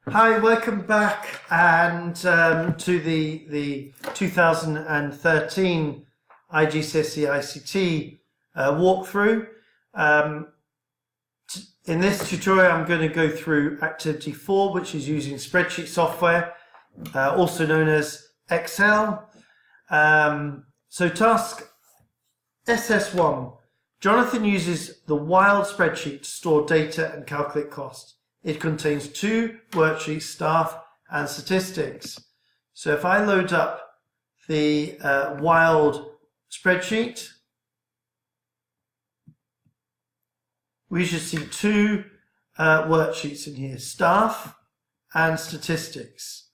Hi, welcome back and to the 2013 IGCSE ICT walkthrough. In this tutorial I'm going to go through Activity 4, which is using spreadsheet software, also known as Excel. So task SS1. Jonathan uses the wild spreadsheet to store data and calculate costs. It contains two worksheets, staff and statistics. So if I load up the wild spreadsheet, we should see two worksheets in here, staff and statistics.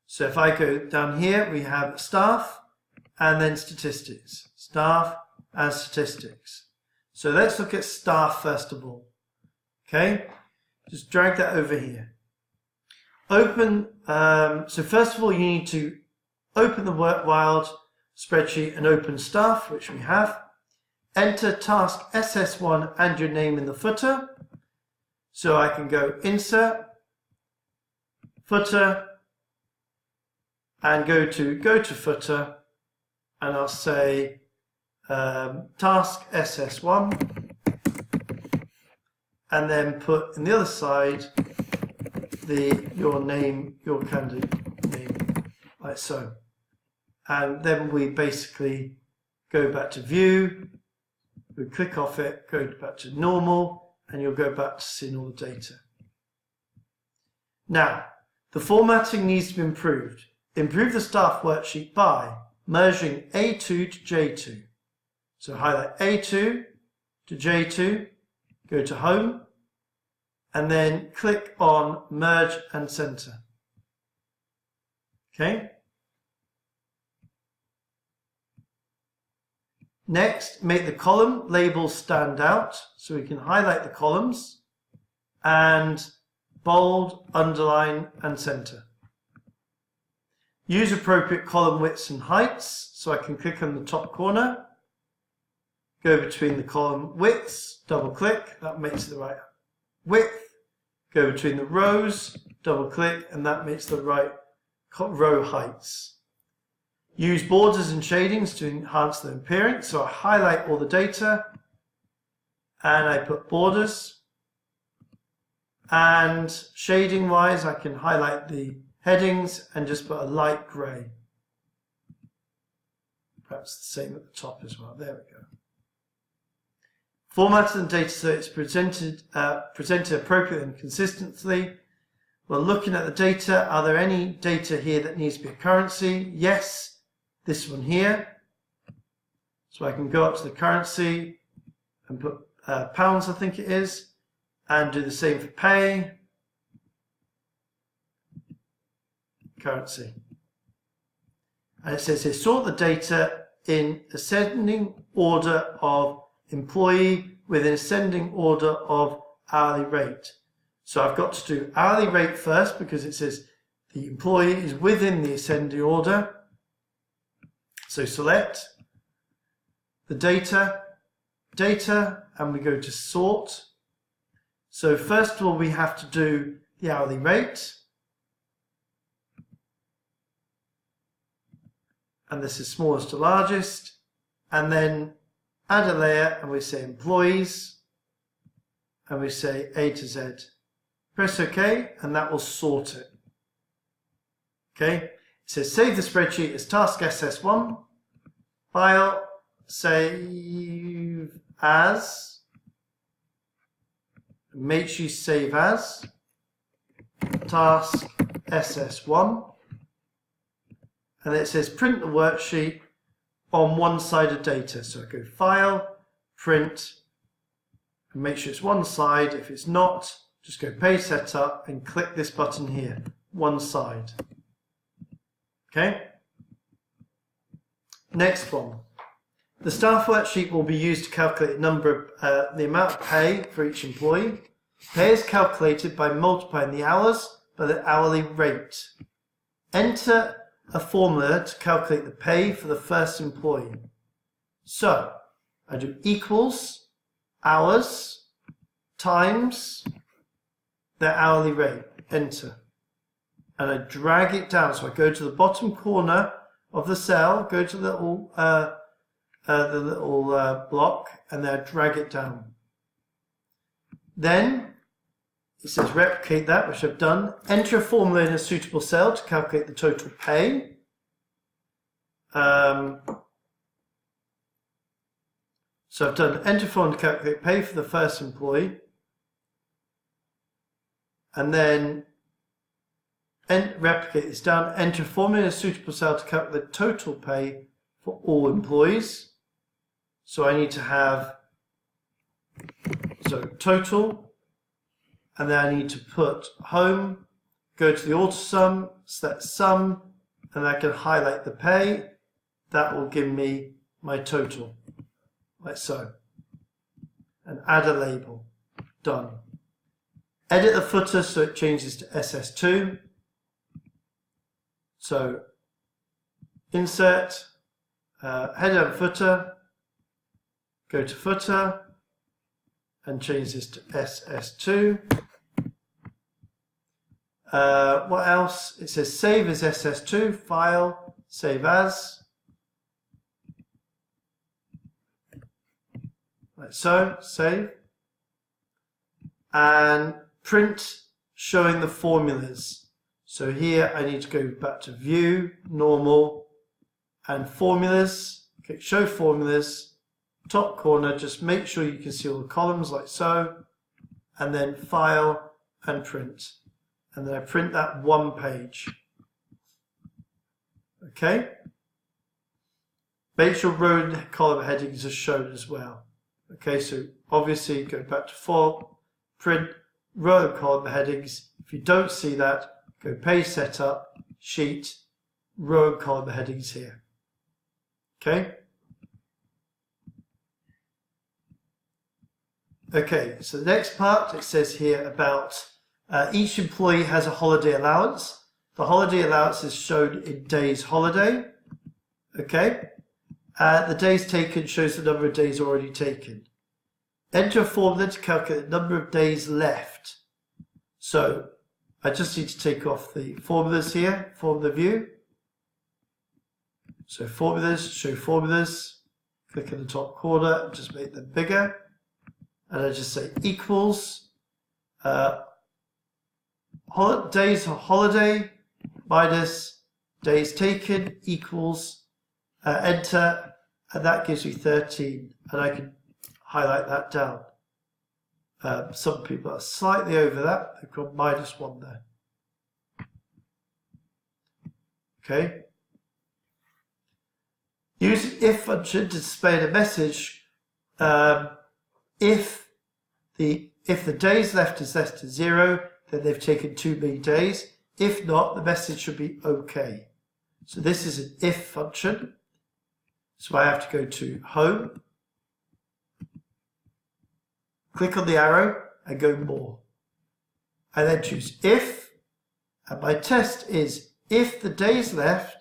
So if I go down here, we have staff and then statistics, staff and statistics. So let's look at staff first of all. Okay. Just drag that over here. Open, so first of all you need to open the wild spreadsheet and open staff, which we have. Enter task SS1 and your name in the footer. So I can go insert, footer, and go to footer, and I'll say task SS1. And then put in the other side your name, your candidate name, like so. And then we basically go back to view, we click off it, go back to normal, and you'll go back to seeing all the data. Now, the formatting needs to be improved. Improve the staff worksheet by merging A2 to J2. So highlight A2 to J2, go to Home, and then click on Merge and Center. Okay. Next, make the column labels stand out, so we can highlight the columns and bold, underline, and center. Use appropriate column widths and heights, so I can click on the top corner, go between the column widths, double click, that makes it the right width, go between the rows, double click, and that makes the right row heights. Use borders and shadings to enhance the appearance, so I highlight all the data and I put borders, and shading wise I can highlight the headings and just put a light grey. Perhaps the same at the top as well. There we go. Formatting the data so it's presented appropriately and consistently. We're looking at the data. Are there any data here that needs to be a currency? Yes, this one here. So I can go up to the currency and put pounds, I think it is, and do the same for pay, currency. And it says here, sort the data in ascending order of employee with an ascending order of hourly rate. So I've got to do hourly rate first because it says the employee is within the ascending order. So select the data, and we go to sort. So first of all we have to do the hourly rate. And this is smallest to largest. And then add a layer and we say employees and we say A to Z. Press OK and that will sort it. Okay, it says save the spreadsheet as task SS1, file, save as, make sure you save as, task SS1, and it says print the worksheet on one side of data. So I go File, Print, and make sure it's one side. If it's not, just go Page Setup and click this button here, one side. Okay? Next one. The staff worksheet will be used to calculate the amount of pay for each employee. Pay is calculated by multiplying the hours by the hourly rate. Enter a formula to calculate the pay for the first employee. So I do equals hours times their hourly rate. Enter. and I drag it down. So I go to the bottom corner of the cell, go to the little block, and then I drag it down. Then it says replicate that, which I've done. Enter a formula in a suitable cell to calculate the total pay. So I've done enter formula to calculate pay for the first employee. And then replicate this down. Enter a formula in a suitable cell to calculate the total pay for all employees. So I need to have total, and then I need to put home, go to the auto sum, select sum, and I can highlight the pay. That will give me my total, like so. And add a label. Done. Edit the footer so it changes to SS2. So insert, header and footer, go to footer, and change this to SS2. What else? It says save as SS2, file, save as. Like so, save. And print showing the formulas. So here I need to go back to view, normal, and formulas. Click show formulas. Top corner, just make sure you can see all the columns like so, and then file and print. And then I print that one page. Okay? Make sure row and column headings are shown as well. Okay, so obviously go back to form, print, row and column headings. If you don't see that, go page setup, sheet, row and column headings here. Okay? Okay, so the next part, it says here about each employee has a holiday allowance. The holiday allowance is shown in days holiday. Okay, the days taken shows the number of days already taken. Enter a formula to calculate the number of days left. So I just need to take off the formulas here, formula view. So formulas, show formulas. Click in the top corner and just make them bigger. And I just say equals days of holiday minus days taken equals enter, and that gives me 13, and I can highlight that down. Some people are slightly over that, they've got -1 there. Okay. Use if function to display a message. If the days left is less than 0, then they've taken too many days. If not, the message should be OK. So this is an if function. So I have to go to home, click on the arrow and go more. I then choose if, and my test is if the days left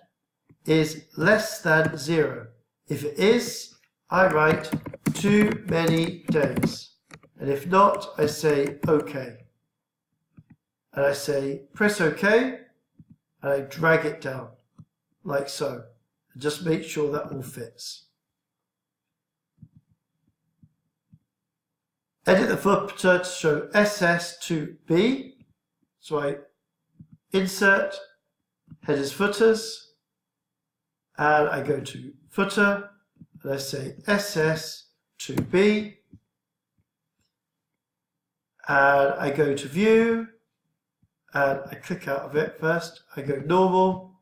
is less than 0. If it is, I write too many days. And if not, I say OK. And I say press OK, and I drag it down, like so. And just make sure that all fits. Edit the footer to show SS to B. So I insert, headers, footers, and I go to footer, and I say SS to B. And I go to view, and I click out of it first. I go normal,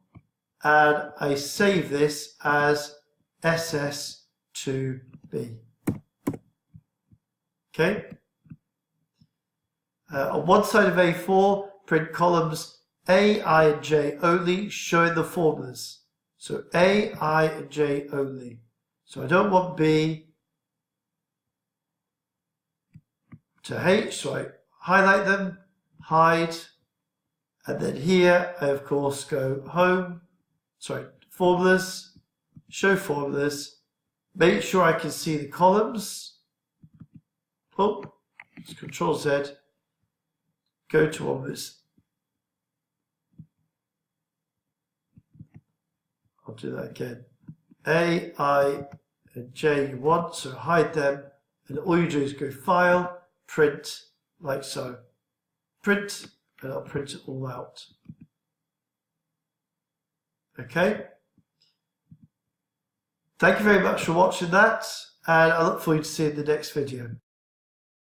and I save this as SS to B. Okay. On one side of A4, print columns A, I, and J only, showing the formulas. So A, I, and J only. So I don't want B to H, so I highlight them, hide, and then here I of course go home, formulas, show formulas, make sure I can see the columns. Oh, it's Control Z, go to one that's I'll do that again. A, I, and J you want, so hide them, and all you do is go File, Print, like so. Print, and I'll print it all out. Okay? Thank you very much for watching that, and I look forward to seeing the next video.